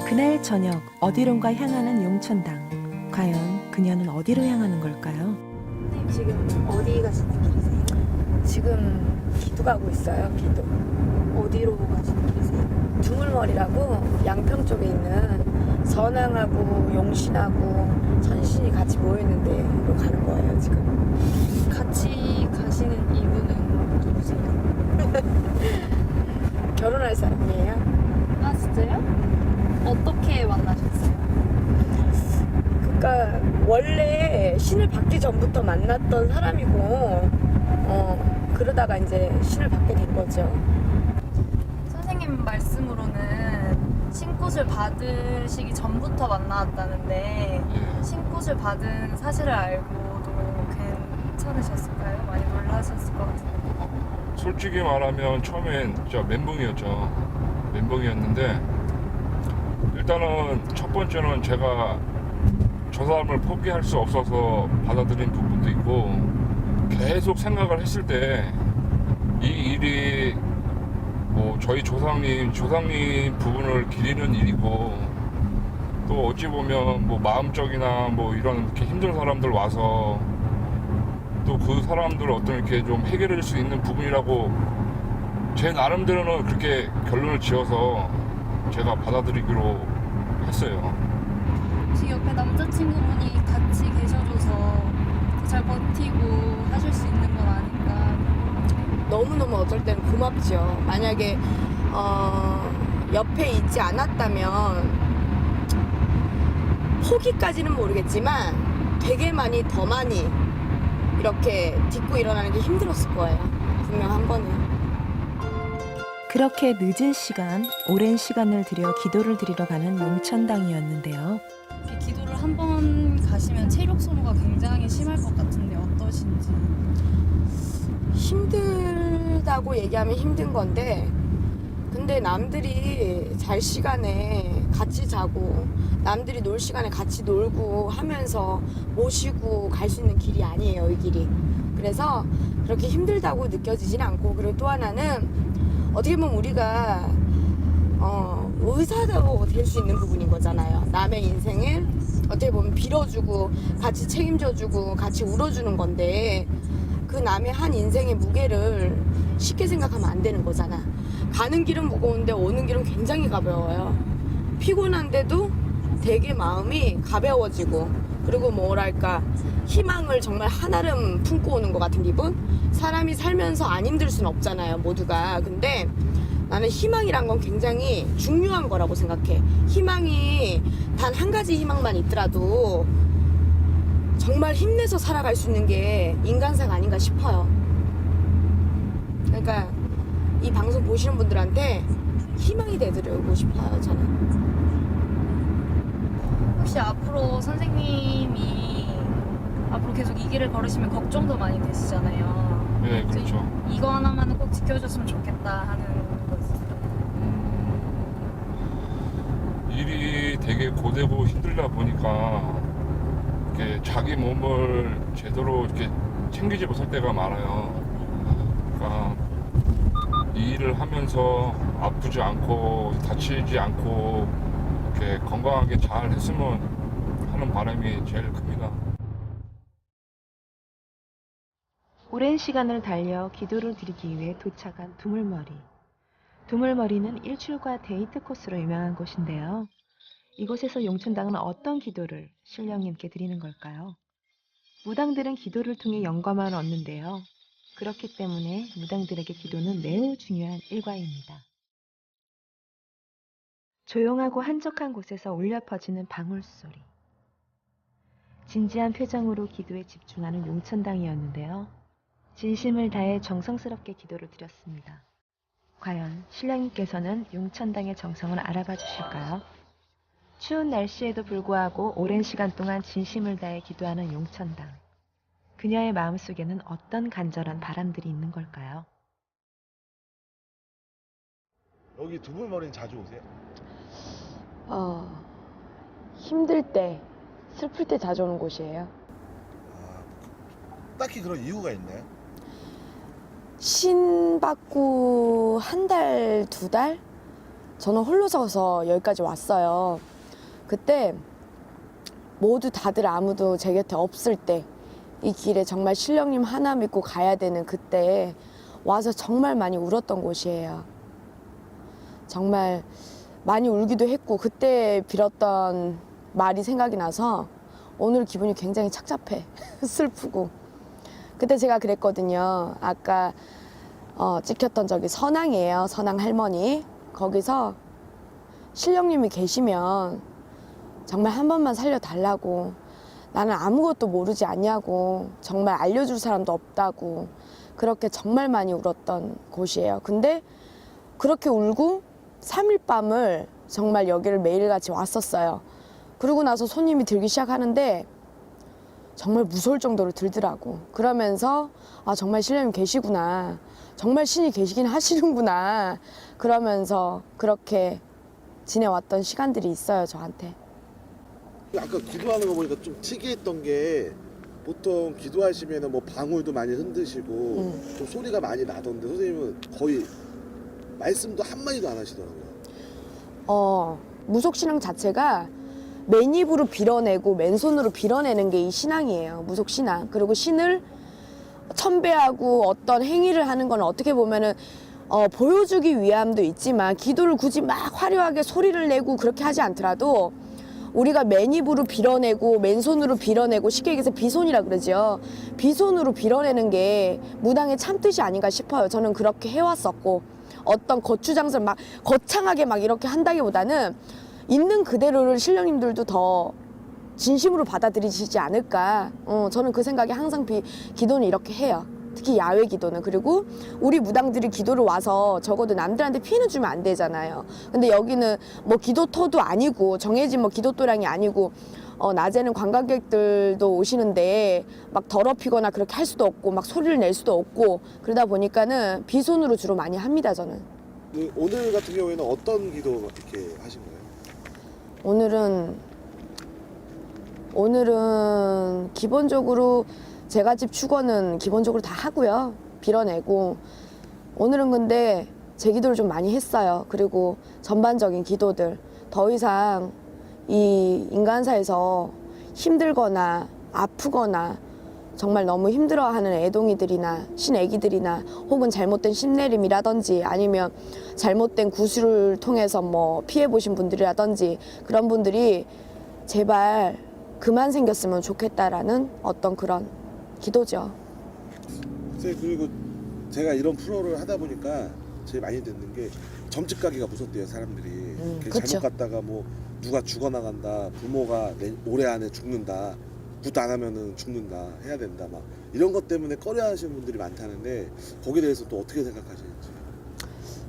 그날 저녁 어디론가 향하는 용천당. 과연 그녀는 어디로 향하는 걸까요? 선생님 지금 어디 가시는 길이세요? 지금 기도 가고 있어요. 기도. 어디로 가시는 길이세요? 두물머리라고 양평 쪽에 있는 선앙하고 용신하고 천신이 같이 모이는 데로 가는 거예요. 지금. 같이 가시는 이분은 누구세요? 결혼할 사람이에요. 아 진짜요? 어떻게 만나셨어요? 그러니까 원래 신을 받기 전부터 만났던 사람이고 그러다가 이제 신을 받게 된 거죠. 선생님 말씀으로는 신굿을 받으시기 전부터 만나왔다는데 신굿을 받은 사실을 알고도 괜찮으셨을까요? 많이 놀라셨을 것 같은데. 솔직히 말하면 처음엔 진짜 멘붕이었죠. 멘붕이었는데 일단은 첫 번째는 제가 저 사람을 포기할 수 없어서 받아들인 부분도 있고 계속 생각을 했을 때 이 일이 뭐 저희 조상님 부분을 기리는 일이고 또 어찌 보면 뭐 마음적이나 뭐 이런 이렇게 힘든 사람들 와서 또 그 사람들 어떤 이렇게 좀 해결할 수 있는 부분이라고 제 나름대로는 그렇게 결론을 지어서 제가 받아들이기로 했어요. 혹시 옆에 남자친구분이 같이 계셔줘서 잘 버티고 하실 수 있는 건 아닌가? 너무너무 어떨 때는 고맙죠. 만약에 옆에 있지 않았다면 포기까지는 모르겠지만 되게 더 많이 이렇게 딛고 일어나는 게 힘들었을 거예요. 분명 한 번은. 그렇게 늦은 시간, 오랜 시간을 들여 기도를 드리러 가는 용천당이었는데요. 이렇게 기도를 한 번 가시면 체력 소모가 굉장히 심할 것 같은데 어떠신지? 힘들다고 얘기하면 힘든 건데 근데 남들이 잘 시간에 같이 자고 남들이 놀 시간에 같이 놀고 하면서 모시고 갈 수 있는 길이 아니에요, 이 길이. 그래서 그렇게 힘들다고 느껴지진 않고, 그리고 또 하나는 어떻게 보면 우리가 의사도 될 수 있는 부분인 거잖아요. 남의 인생을 어떻게 보면 빌어주고 같이 책임져주고 같이 울어주는 건데 그 남의 한 인생의 무게를 쉽게 생각하면 안 되는 거잖아. 가는 길은 무거운데 오는 길은 굉장히 가벼워요. 피곤한데도 되게 마음이 가벼워지고, 그리고 뭐랄까 희망을 정말 한아름 품고 오는 것 같은 기분? 사람이 살면서 안 힘들 순 없잖아요, 모두가. 근데 나는 희망이란 건 굉장히 중요한 거라고 생각해. 희망이 단 한 가지 희망만 있더라도 정말 힘내서 살아갈 수 있는 게 인간사가 아닌가 싶어요. 그러니까 이 방송 보시는 분들한테 희망이 되드리고 싶어요, 저는. 혹시 앞으로 선생님이 앞으로 계속 이 길을 걸으시면 걱정도 많이 되시잖아요. 네, 그렇죠. 이거 하나만은 꼭 지켜줬으면 좋겠다 하는 거 있어요? 일이 되게 고되고 힘들다 보니까 이렇게 자기 몸을 제대로 이렇게 챙기지 못할 때가 많아요. 그러니까 이 일을 하면서 아프지 않고 다치지 않고 이렇게 건강하게 잘 했으면 하는 바람이 제일 큽니다. 오랜 시간을 달려 기도를 드리기 위해 도착한 두물머리. 두물머리는 일출과 데이트 코스로 유명한 곳인데요. 이곳에서 용천당은 어떤 기도를 신령님께 드리는 걸까요? 무당들은 기도를 통해 영감을 얻는데요. 그렇기 때문에 무당들에게 기도는 매우 중요한 일과입니다. 조용하고 한적한 곳에서 울려 퍼지는 방울소리. 진지한 표정으로 기도에 집중하는 용천당이었는데요. 진심을 다해 정성스럽게 기도를 드렸습니다. 과연 신령님께서는 용천당의 정성을 알아봐 주실까요? 추운 날씨에도 불구하고 오랜 시간 동안 진심을 다해 기도하는 용천당. 그녀의 마음속에는 어떤 간절한 바람들이 있는 걸까요? 여기 두물머리는 자주 오세요? 힘들 때, 슬플 때 자주 오는 곳이에요. 딱히 그런 이유가 있나요? 신 받고 한 달, 두 달? 저는 홀로 서서 여기까지 왔어요. 그때 모두 다들 아무도 제 곁에 없을 때, 이 길에 정말 신령님 하나 믿고 가야 되는 그때 와서 정말 많이 울었던 곳이에요. 정말 많이 울기도 했고, 그때 빌었던 말이 생각이 나서 오늘 기분이 굉장히 착잡해. 슬프고. 그때 제가 그랬거든요. 아까 찍혔던 저기 선앙이에요. 선앙 할머니. 거기서 신령님이 계시면 정말 한 번만 살려달라고, 나는 아무것도 모르지 않냐고, 정말 알려줄 사람도 없다고, 그렇게 정말 많이 울었던 곳이에요. 근데 그렇게 울고 3일 밤을 정말 여기를 매일같이 왔었어요. 그러고 나서 손님이 들기 시작하는데 정말 무서울 정도로 들더라고. 그러면서 아, 정말 신령님 계시구나, 정말 신이 계시긴 하시는구나, 그러면서 그렇게 지내왔던 시간들이 있어요, 저한테. 아까 기도하는 거 보니까 좀 특이했던 게, 보통 기도하시면은 뭐 방울도 많이 흔드시고 좀 소리가 많이 나던데, 선생님은 거의 말씀도 한마디도 안 하시더라고요. 무속신앙 자체가 맨입으로 빌어내고 맨손으로 빌어내는 게 이 신앙이에요. 무속신앙. 그리고 신을 첨배하고 어떤 행위를 하는 건 어떻게 보면은 보여주기 위함도 있지만, 기도를 굳이 막 화려하게 소리를 내고 그렇게 하지 않더라도 우리가 맨입으로 빌어내고 맨손으로 빌어내고, 쉽게 얘기해서 비손이라 그러죠. 비손으로 빌어내는 게 무당의 참뜻이 아닌가 싶어요. 저는 그렇게 해왔었고, 어떤 거추장스를 막 거창하게 막 이렇게 한다기보다는 있는 그대로를 신령님들도 더 진심으로 받아들이시지 않을까. 저는 그 생각에 항상 기도는 이렇게 해요. 특히 야외 기도는. 그리고 우리 무당들이 기도를 와서 적어도 남들한테 피해는 주면 안 되잖아요. 근데 여기는 뭐 기도터도 아니고 정해진 뭐 기도도량이 아니고, 낮에는 관광객들도 오시는데 막 더럽히거나 그렇게 할 수도 없고 막 소리를 낼 수도 없고, 그러다 보니까는 비손으로 주로 많이 합니다, 저는. 오늘 같은 경우에는 어떤 기도 이렇게 하신 거예요? 오늘은 기본적으로 제가 집 축원은 기본적으로 다 하고요. 빌어내고, 오늘은 근데 제 기도를 좀 많이 했어요. 그리고 전반적인 기도들, 더 이상 이 인간사에서 힘들거나 아프거나 정말 너무 힘들어하는 애동이들이나 신애기들이나 혹은 잘못된 신내림이라든지 아니면 잘못된 구술을 통해서 뭐 피해보신 분들이라든지, 그런 분들이 제발 그만 생겼으면 좋겠다라는 어떤 그런 기도죠. 선생님, 그리고 제가 이런 프로를 하다 보니까 제일 많이 듣는 게, 점집 가기가 무섭대요, 사람들이. 그쵸. 잘못 갔다가 뭐 누가 죽어나간다, 부모가 올해 안에 죽는다, 굿 안 하면은 죽는다, 해야 된다, 막 이런 것 때문에 꺼려하시는 분들이 많다는데, 거기에 대해서 또 어떻게 생각하시는지.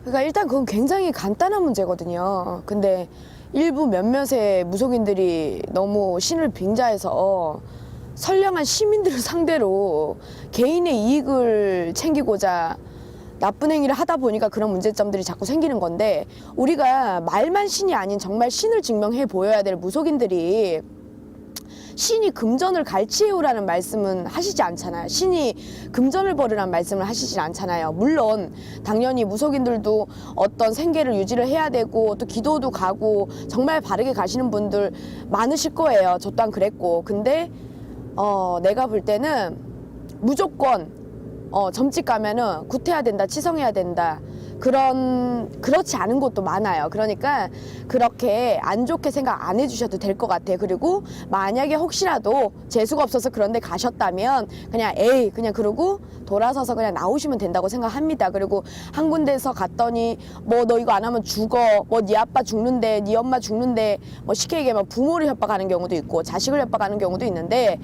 그러니까 일단 그건 굉장히 간단한 문제거든요. 근데 일부 몇몇의 무속인들이 너무 신을 빙자해서 선량한 시민들을 상대로 개인의 이익을 챙기고자 나쁜 행위를 하다 보니까 그런 문제점들이 자꾸 생기는 건데, 우리가 말만 신이 아닌 정말 신을 증명해 보여야 될 무속인들이 신이 금전을 갈취해오라는 말씀은 하시지 않잖아요. 신이 금전을 벌으라는 말씀을 하시진 않잖아요. 물론 당연히 무속인들도 어떤 생계를 유지를 해야 되고 또 기도도 가고 정말 바르게 가시는 분들 많으실 거예요. 저 또한 그랬고. 근데 내가 볼 때는 무조건 점집 가면은 굿해야 된다, 치성해야 된다, 그렇지 않은 곳도 많아요. 그러니까 그렇게 안 좋게 생각 안 해주셔도 될 것 같아요. 그리고 만약에 혹시라도 재수가 없어서 그런 데 가셨다면 그냥 그냥 그러고 돌아서서 그냥 나오시면 된다고 생각합니다. 그리고 한 군데서 갔더니 뭐 너 이거 안 하면 죽어, 뭐 네 아빠 죽는데, 네 엄마 죽는데, 뭐 쉽게 얘기하면 부모를 협박하는 경우도 있고 자식을 협박하는 경우도 있는데,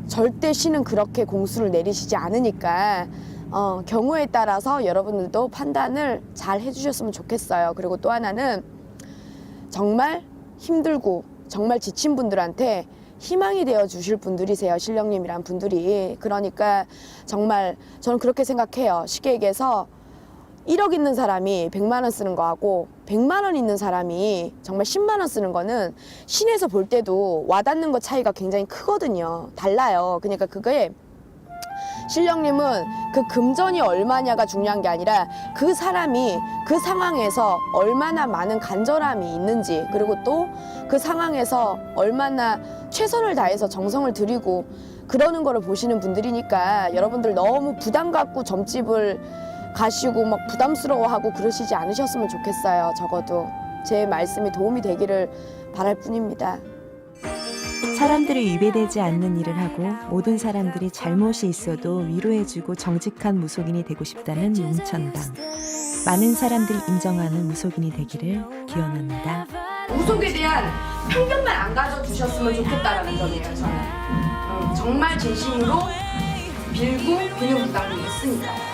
절대 신은 그렇게 공수를 내리시지 않으니까 경우에 따라서 여러분들도 판단을 잘 해주셨으면 좋겠어요. 그리고 또 하나는 정말 힘들고 정말 지친 분들한테 희망이 되어 주실 분들이세요. 신령님이란 분들이. 그러니까 정말 저는 그렇게 생각해요. 쉽게 얘기해서 1억 있는 사람이 100만 원 쓰는 거하고 100만 원 있는 사람이 정말 10만 원 쓰는 거는 신에서 볼 때도 와닿는 것 차이가 굉장히 크거든요. 달라요. 그러니까 그게 신령님은 그 금전이 얼마냐가 중요한 게 아니라 그 사람이 그 상황에서 얼마나 많은 간절함이 있는지, 그리고 또 그 상황에서 얼마나 최선을 다해서 정성을 들이고 그러는 거를 보시는 분들이니까 여러분들 너무 부담 갖고 점집을 가시고 막 부담스러워하고 그러시지 않으셨으면 좋겠어요. 적어도 제 말씀이 도움이 되기를 바랄 뿐입니다. 사람들이 위배되지 않는 일을 하고 모든 사람들이 잘못이 있어도 위로해주고 정직한 무속인이 되고 싶다는 용천당. 많은 사람들이 인정하는 무속인이 되기를 기원합니다. 무속에 대한 편견만 안 가져주셨으면 좋겠다라는 점이에요. 저는 정말 진심으로 빌고 비는 무당도 있으니까요.